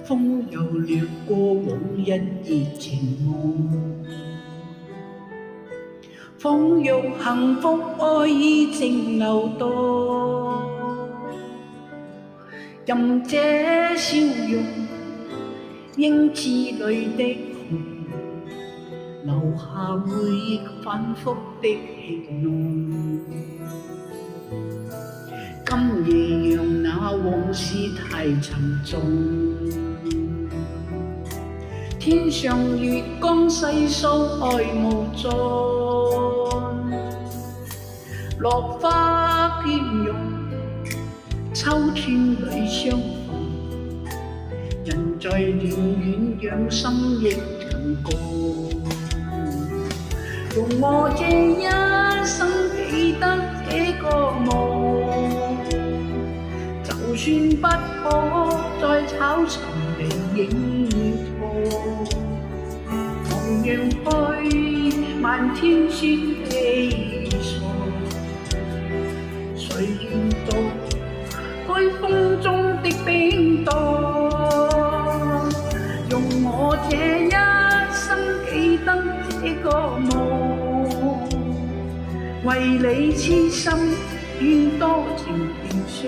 風又掠過往日熱情夢，仿若幸福愛意正流動，任這笑容映似淚的紅，留下回憶反覆的戲弄。今夜讓那往事太沉重，天上月光細數愛無盡，落花雁融，秋天裏相逢，人在遠遠讓心亦長共。用我這一生記得這個夢，就算不可再炒尋你影錯，同樣去漫天雪飛索，誰願渡海風中的冰凍？用我這一生記得這個夢，為你痴心願多情便相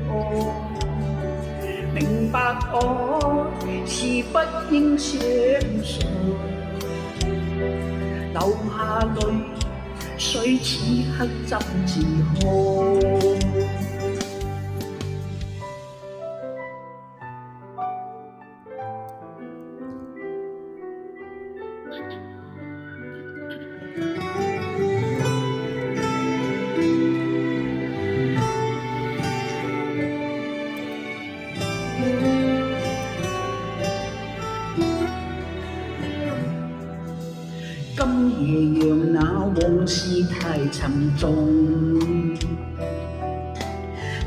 託，明白愛是不應相信，流下淚水此刻怎自控？今夜讓那往事太沉重，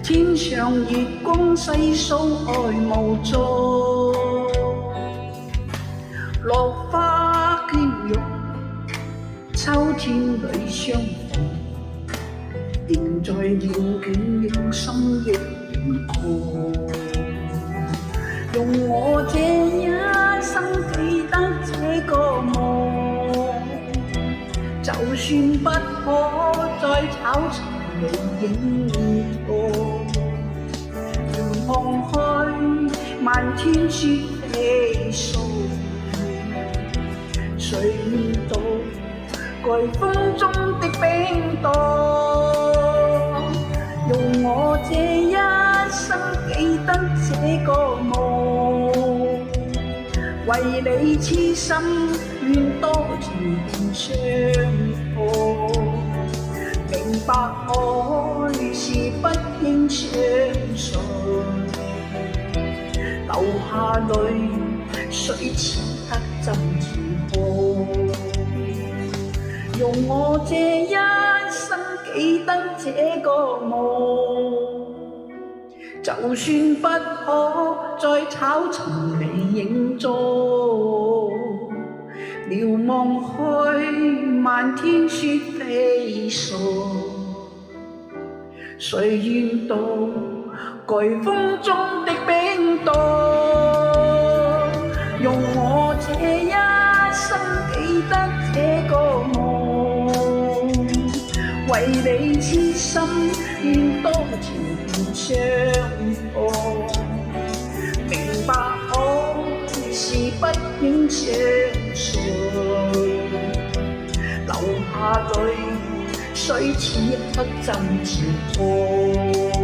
天上月光細數愛無盡，落花雁融，秋天裏相逢，仍在遙遠讓心亦凝固。用我這一生記得這個夢，就算不可再炒尋你影錯，願望去漫天雪飛掃，誰願渡蓋風中的冰凍？用我這一生記得這個夢，為你痴心願多情便相託，明白愛是不應相信，流下淚水此刻怎自控？用我這一生記得這個夢，就算不可再炒尋你影蹤，瞭望去漫天雪飛掃，誰願渡蓋風中的冰凍？用我這一生記得這個夢，為你痴心願多情便相託，明白愛是不應相信，流下淚水此刻怎自控？